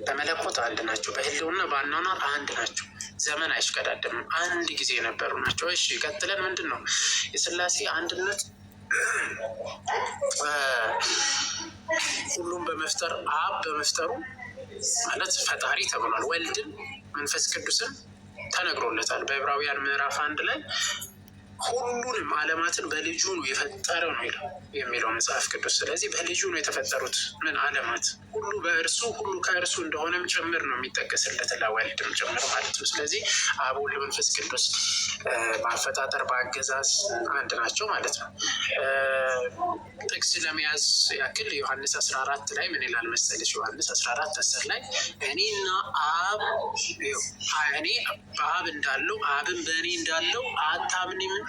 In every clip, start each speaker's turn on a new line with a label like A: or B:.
A: በመለኮት አንድ ናቸው። በህልውና በአኗኗር አንድ ናቸው። ዘመን አይሽቀዳደምም። አንድ ጊዜ የነበሩ ናቸው። እሺ ቀጥለን ምንድን ነው የሥላሴ አንድነት? ሁሉም በመፍጠር አብ በመፍጠሩ ማለት ፈጣሪ ተብሏል። ወልድን መንፈስ ቅዱስን ተነግሮለታል። በዕብራውያን ምዕራፍ 1 ላይ ሁሉንም ዓለማትን በልጁ ነው የፈጠረው ነው የሚለው መጽሐፍ ቅዱስ። ስለዚህ በልጁ ነው የተፈጠሩት ምን ዓለማት ሁሉ በእርሱ ሁሉ ከእርሱ እንደሆነም ጭምር ነው የሚጠቀስለት ለወልድም ጭምር ማለት ነው። ስለዚህ አብ ወልድ መንፈስ ቅዱስ በአፈጣጠር በአገዛዝ አንድ ናቸው ማለት ነው። ጥቅስ ለመያዝ ያክል ዮሐንስ 14 ላይ ምን ይላል መሰለሽ? ዮሐንስ 14:10 ላይ እኔና አብ እኔ በአብ እንዳለው አብን በእኔ እንዳለው አታምኑምን?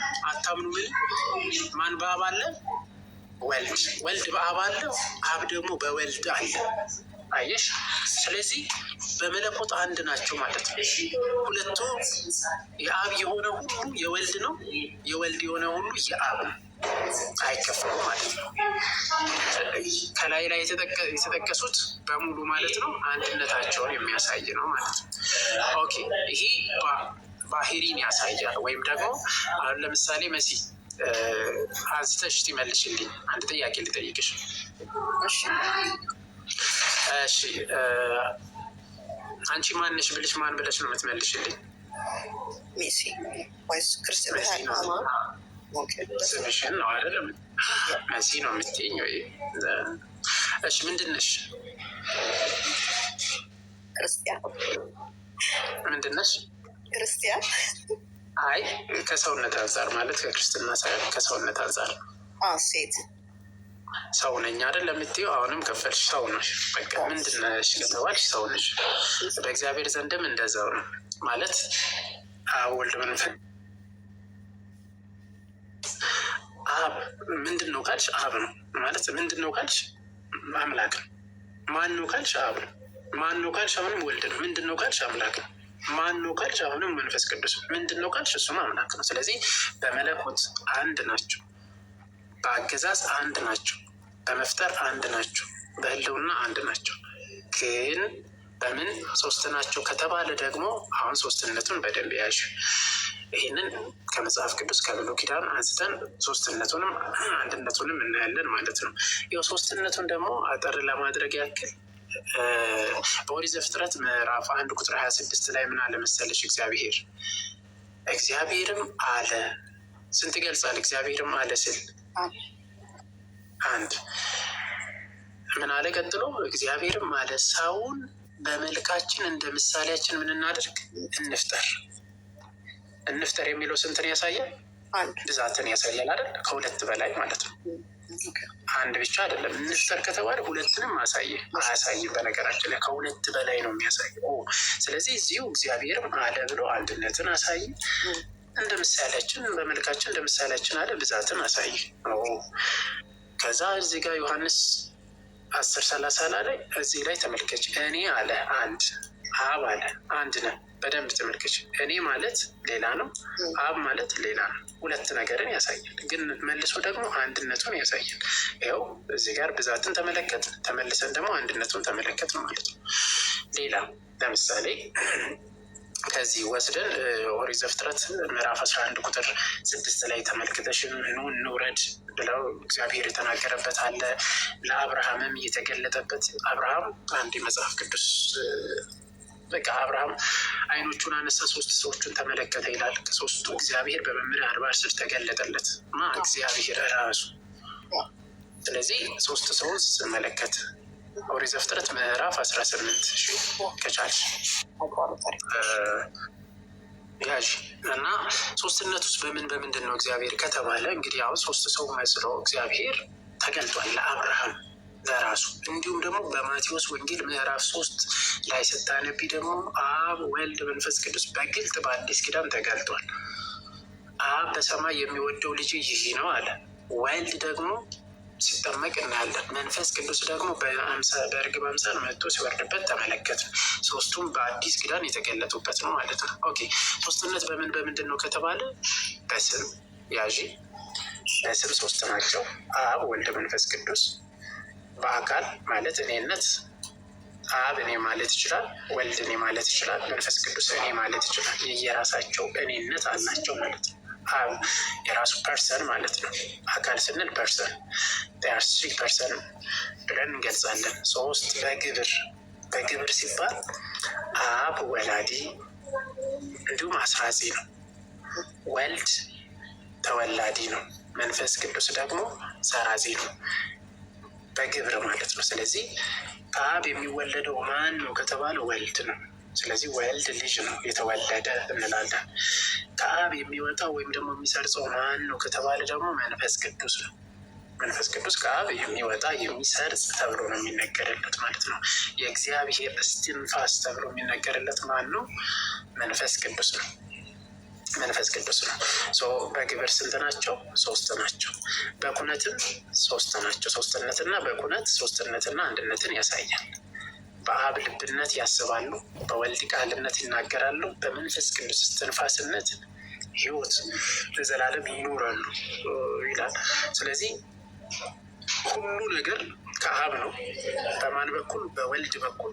A: ማን በአብ አለ? ወልድ በአብ አለ፣ አብ ደግሞ በወልድ አለ። አየሽ? ስለዚህ በመለኮት አንድ ናቸው ማለት ነው። ሁለቱ የአብ የሆነ ሁሉ የወልድ ነው፣ የወልድ የሆነ ሁሉ የአብ ነው። አይከፈሉም ማለት ነው። ከላይ ላይ የተጠቀሱት በሙሉ ማለት ነው አንድነታቸውን የሚያሳይ ነው ማለት ነው። ኦኬ፣ ይሄ ባህሪን ያሳያል። ወይም ደግሞ አሁን ለምሳሌ መሲ አንስተሽ ትመልሽልኝ አንድ ጥያቄ ልጠይቅሽ። እሺ አንቺ ማንሽ ብልሽ ማን ብለሽ ነው የምትመልሽልኝ?
B: ሜሲ ወይስ ክርስቲያን?
A: ስምሽን ነው አይደለም? መሲ ነው የምትይኝ ወይ? እሺ ምንድን ነሽ?
B: ክርስቲያን።
A: ምንድን ነሽ?
B: ክርስቲያን።
A: አይ ከሰውነት አንጻር ማለት ከክርስትና ሳይሆን ከሰውነት አንጻር።
B: ሴት
A: ሰው ነኝ አይደል ለምትይው፣ አሁንም ከፈልሽ ሰው ነሽ። በቃ ምንድን ነሽ ከተባልሽ ሰው ነሽ። በእግዚአብሔር ዘንድም እንደዛው ነው ማለት ወልድ መንፈስ አብ ምንድን ነው ካልሽ አብ ነው ማለት ምንድን ነው ካልሽ አምላክ ነው። ማን ነው ካልሽ አብ ነው። ማን ነው ካልሽ አሁንም ወልድ ነው። ምንድን ነው ካልሽ አምላክ ነው። ማን ነው ካልሽ አሁንም መንፈስ ቅዱስ ነው። ምንድን ነው ካልሽ እሱም አምላክ ነው። ስለዚህ በመለኮት አንድ ናቸው፣ በአገዛዝ አንድ ናቸው፣ በመፍጠር አንድ ናቸው፣ በህልውና አንድ ናቸው። ግን በምን ሶስት ናቸው ከተባለ ደግሞ አሁን ሶስትነቱን በደንብ ያዥ። ይህንን ከመጽሐፍ ቅዱስ ከብሉይ ኪዳን አንስተን ሶስትነቱንም አንድነቱንም እናያለን ማለት ነው። ይኸው ሶስትነቱን ደግሞ አጠር ለማድረግ ያክል በኦሪት ዘፍጥረት ምዕራፍ 1 ቁጥር 26 ላይ ምን አለ መሰለሽ? እግዚአብሔርም አለ ስንት ይገልጻል? እግዚአብሔርም አለ ስል አንድ ምን አለ? ቀጥሎ እግዚአብሔርም አለ ሰውን በመልካችን እንደ ምሳሌያችን ምን እናድርግ? እንፍጠር የሚለው ስንትን ያሳያል? ብዛትን ያሳያል አይደል? ከሁለት በላይ ማለት ነው። አንድ ብቻ አይደለም። እንፍጠር ከተባለ ሁለትንም አያሳይም። በነገራችን ላይ ከሁለት በላይ ነው የሚያሳየው። ስለዚህ እዚሁ እግዚአብሔርም አለ ብሎ አንድነትን አሳይ፣ እንደ ምሳሌያችን በመልካችን እንደ ምሳሌያችን አለ ብዛትን አሳይ። ከዛ እዚህ ጋር ዮሐንስ 10:30 ላይ እዚህ ላይ ተመልከች። እኔ አለ አንድ፣ አብ አለ አንድ ነን። በደንብ ተመልከች። እኔ ማለት ሌላ ነው፣ አብ ማለት ሌላ ነው። ሁለት ነገርን ያሳያል፣ ግን መልሶ ደግሞ አንድነቱን ያሳያል። ይኸው እዚህ ጋር ብዛትን ተመለከት፣ ተመልሰን ደግሞ አንድነቱን ተመለከት ነው ማለት ነው። ሌላ ለምሳሌ ከዚህ ወስደን ኦሪት ዘፍጥረት ምዕራፍ 11 ቁጥር 6 ላይ ተመልክተሽን ኑ እንውረድ ብለው እግዚአብሔር የተናገረበት አለ። ለአብርሃምም እየተገለጠበት አብርሃም አንድ የመጽሐፍ ቅዱስ በቃ አብርሃም አይኖቹን አነሳ፣ 3 ሰዎችን ተመለከተ ይላል። ከሶስቱ እግዚአብሔር በመምሪያ 40 ስር ተገለጠለት እግዚአብሔር ራሱ። ስለዚህ 3 ሰውን ስመለከት ኦሪት ዘፍጥረት ምዕራፍ 18 ከቻልሽ ያዥ እና ሶስትነት ውስጥ በምንድን ነው እግዚአብሔር ከተባለ እንግዲህ አሁን 3 ሰው መስሎ እግዚአብሔር ተገልጧል ለአብርሃም ለራሱ። እንዲሁም ደግሞ በማቴዎስ ወንጌል ምዕራፍ 3 ላይ ስታነቢ ደግሞ አብ ወልድ መንፈስ ቅዱስ በግልጥ በአዲስ ኪዳን ተገልጧል። አብ በሰማይ የሚወደው ልጅ ይህ ነው አለ። ወልድ ደግሞ ሲጠመቅ እናያለን። መንፈስ ቅዱስ ደግሞ በእርግብ አምሳል መጥቶ ሲወርድበት ተመለከት። ሶስቱም በአዲስ ኪዳን የተገለጡበት ነው ማለት ነው። ኦኬ፣ ሶስትነት በምንድን ነው ከተባለ በስም ያዢ። በስም 3 ናቸው፣ አብ ወልድ መንፈስ ቅዱስ። በአካል ማለት እኔነት አብ እኔ ማለት ይችላል፣ ወልድ እኔ ማለት ይችላል፣ መንፈስ ቅዱስ እኔ ማለት ይችላል። የየራሳቸው እኔነት አላቸው ማለት ነው። አብ የራሱ ፐርሰን ማለት ነው። አካል ስንል ፐርሰን ስሪ ፐርሰን ብለን እንገልጻለን። ሶስት በግብር ሲባል አብ ወላዲ እንዲሁም አስራጺ ነው። ወልድ ተወላዲ ነው። መንፈስ ቅዱስ ደግሞ ሰራጺ ነው፣ በግብር ማለት ነው። ስለዚህ ከአብ የሚወለደው ማን ነው ከተባለ ወልድ ነው። ስለዚህ ወልድ ልጅ ነው፣ የተወለደ እንላለን። ከአብ የሚወጣው ወይም ደግሞ የሚሰርጸው ማን ነው ከተባለ ደግሞ መንፈስ ቅዱስ ነው። መንፈስ ቅዱስ ከአብ የሚወጣ የሚሰርጽ ተብሎ ነው የሚነገርለት ማለት ነው። የእግዚአብሔር እስትንፋስ ተብሎ የሚነገርለት ማን ነው? መንፈስ ቅዱስ ነው። መንፈስ ቅዱስ ነው። በግብር ስንት ናቸው? ሶስት ናቸው። በኩነትም ሶስት ናቸው። ሶስትነትና በኩነት ሶስትነትና አንድነትን ያሳያል። በአብ ልብነት ያስባሉ፣ በወልድ ቃልነት ይናገራሉ፣ በመንፈስ ቅዱስ እስትንፋስነት ሕይወት ለዘላለም ይኖራሉ ይላል። ስለዚህ ሁሉ ነገር ከአብ ነው። በማን በኩል? በወልድ በኩል።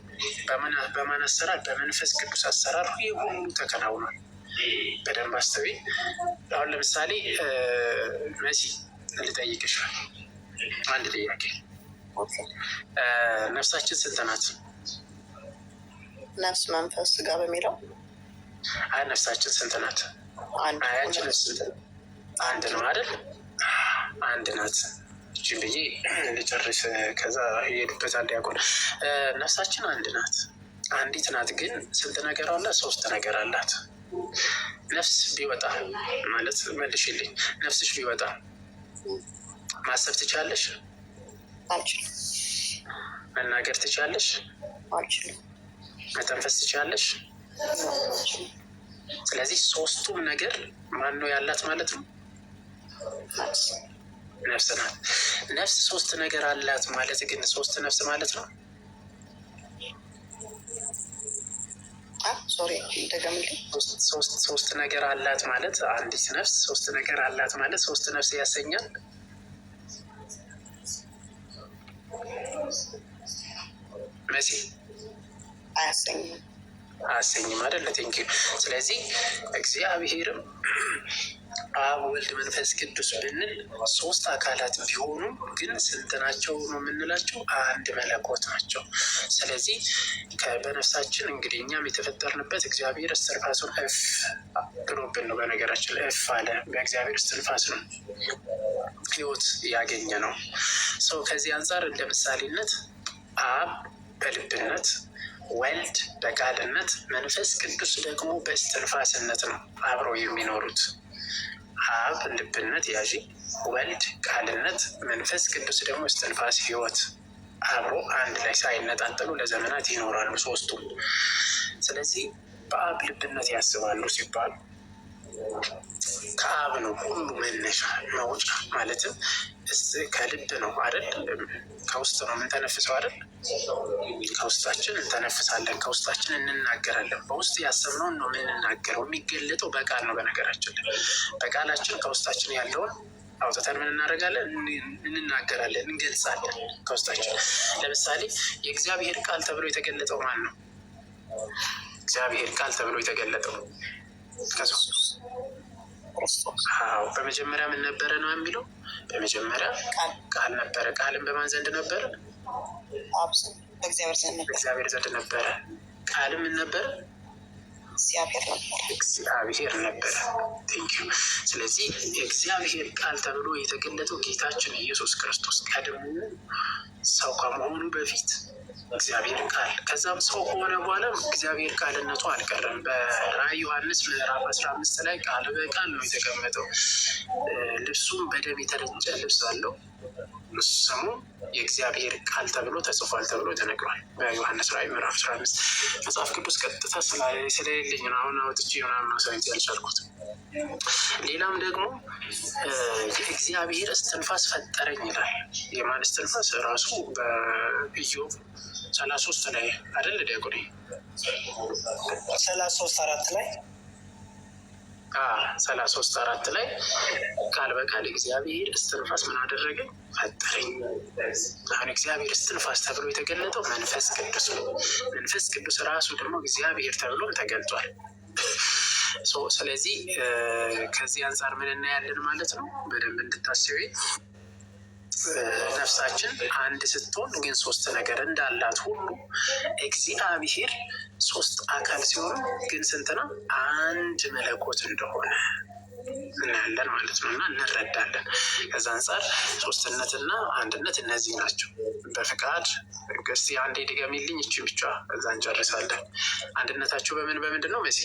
A: በማን አሰራር? በመንፈስ ቅዱስ አሰራር ይህ ሁሉ ተከናውኗል። በደንብ አስተዊ። አሁን ለምሳሌ መሲ ልጠይቅሽ አንድ ጥያቄ። ነፍሳችን ስንት ናት?
B: ነፍስ፣ መንፈስ፣ ስጋ በሚለው
A: ነፍሳችን ስንት ናት? አያችን አንድ ነው አይደል? አንድ ናት። እችን ብዬ ልጨርስ፣ ከዛ ይሄዱበታል ዲያቆን። ነፍሳችን አንድ ናት፣ አንዲት ናት። ግን ስንት ነገር አላት? ሶስት ነገር አላት። ነፍስ ቢወጣ ማለት መልሽልኝ፣ ነፍስሽ ቢወጣ ማሰብ ትቻለሽ?
B: አልችልም።
A: መናገር ትቻለሽ?
B: አልችልም።
A: መተንፈስ ትቻለሽ? ስለዚህ ሶስቱም ነገር ማን ነው ያላት ማለት ነው? ነፍስ ናት። ነፍስ ሶስት ነገር አላት ማለት ግን ሶስት ነፍስ ማለት ነው? ሶስት ነገር አላት ማለት አንዲት ነፍስ ሶስት ነገር አላት ማለት ሶስት ነፍስ ያሰኛል? መሲ አያሰኝም አይደለ? ቴንኪው። ስለዚህ እግዚአብሔርም አብ፣ ወልድ፣ መንፈስ ቅዱስ ብንል ሶስት አካላት ቢሆኑ ግን ስንት ናቸው ነው የምንላቸው? አንድ መለኮት ናቸው። ስለዚህ በነፍሳችን እንግዲህ እኛም የተፈጠርንበት እግዚአብሔር እስትንፋሱን እፍ ብሎብን ነው። በነገራችን ላይ እፍ አለ። በእግዚአብሔር እስትንፋስ ነው ሕይወት ያገኘ ነው ሰው። ከዚህ አንጻር እንደ ምሳሌነት አብ በልብነት፣ ወልድ በቃልነት፣ መንፈስ ቅዱስ ደግሞ በእስትንፋስነት ነው አብረው የሚኖሩት። አብ ልብነት ያዢ፣ ወልድ ቃልነት፣ መንፈስ ቅዱስ ደግሞ እስትንፋስ ሕይወት አብሮ አንድ ላይ ሳይነጣጠሉ ለዘመናት ይኖራሉ ሶስቱም። ስለዚህ በአብ ልብነት ያስባሉ ሲባል ከአብ ነው ሁሉ መነሻ መውጫ። ማለትም ከልብ ነው አይደል? ከውስጥ ነው የምንተነፍሰው አይደል? ከውስጣችን እንተነፍሳለን፣ ከውስጣችን እንናገራለን። በውስጥ ያሰብነውን ነው የምንናገረው። የሚገለጠው በቃል ነው። በነገራችን ላይ በቃላችን ከውስጣችን ያለውን አውጥተን ምን እናደርጋለን? እንናገራለን፣ እንገልጻለን ከውስጣችን። ለምሳሌ የእግዚአብሔር ቃል ተብሎ የተገለጠው ማን ነው? እግዚአብሔር ቃል ተብሎ የተገለጠው አዎ፣ በመጀመሪያ ምን ነበረ ነው የሚለው? በመጀመሪያ ቃል ነበረ። ቃልም በማን ዘንድ ነበረ? በእግዚአብሔር ዘንድ ነበረ። ቃልም ምን ነበረ? እግዚአብሔር ነበረ። ቴንኪዩ። ስለዚህ የእግዚአብሔር ቃል ተብሎ የተገለጠው ጌታችን ኢየሱስ ክርስቶስ ቀድሞ ሰው ከመሆኑ በፊት እግዚአብሔር ቃል፣ ከዛም ሰው ከሆነ በኋላ እግዚአብሔር ቃልነቱ አልቀረም። በራዕይ ዮሐንስ ምዕራፍ 15 ላይ ቃል በቃል ነው የተቀመጠው። ልብሱም በደም የተረጨ ልብስ አለው፣ ስሙ የእግዚአብሔር ቃል ተብሎ ተጽፏል ተብሎ ተነግሯል። በዮሐንስ ራዕይ ምዕራፍ 15 መጽሐፍ ቅዱስ ቀጥታ ስለሌለኝ ነው አሁን አውጥቼ ምናምን ማሳየት ያልቻልኩት። ሌላም ደግሞ የእግዚአብሔር እስትንፋስ ፈጠረኝ ይላል። የማን እስትንፋስ? ራሱ በኢዮብ 33 ላይ አይደል ዲያቆኔ?
B: 33:4 ላይ
A: 33:4 ላይ ቃል በቃል እግዚአብሔር እስትንፋስ ምን አደረገ? ፈጠረኝ። አሁን እግዚአብሔር እስትንፋስ ተብሎ የተገለጠው መንፈስ ቅዱስ ነው። መንፈስ ቅዱስ ራሱ ደግሞ እግዚአብሔር ተብሎም ተገልጧል። ስለዚህ ከዚህ አንጻር ምን እናያለን ማለት ነው? በደንብ እንድታስቢ ነፍሳችን አንድ ስትሆን ግን ሶስት ነገር እንዳላት ሁሉ እግዚአብሔር ሶስት አካል ሲሆኑ ግን ስንት ነው? አንድ መለኮት እንደሆነ እናያለን ማለት ነው እና እንረዳለን። ከዛ አንጻር ሶስትነትና አንድነት እነዚህ ናቸው። በፍቃድ እስቲ አንዴ ድገሚልኝ ይቺን ብቻ እዛ እንጨርሳለን። አንድነታቸው በምንድን ነው መሲ?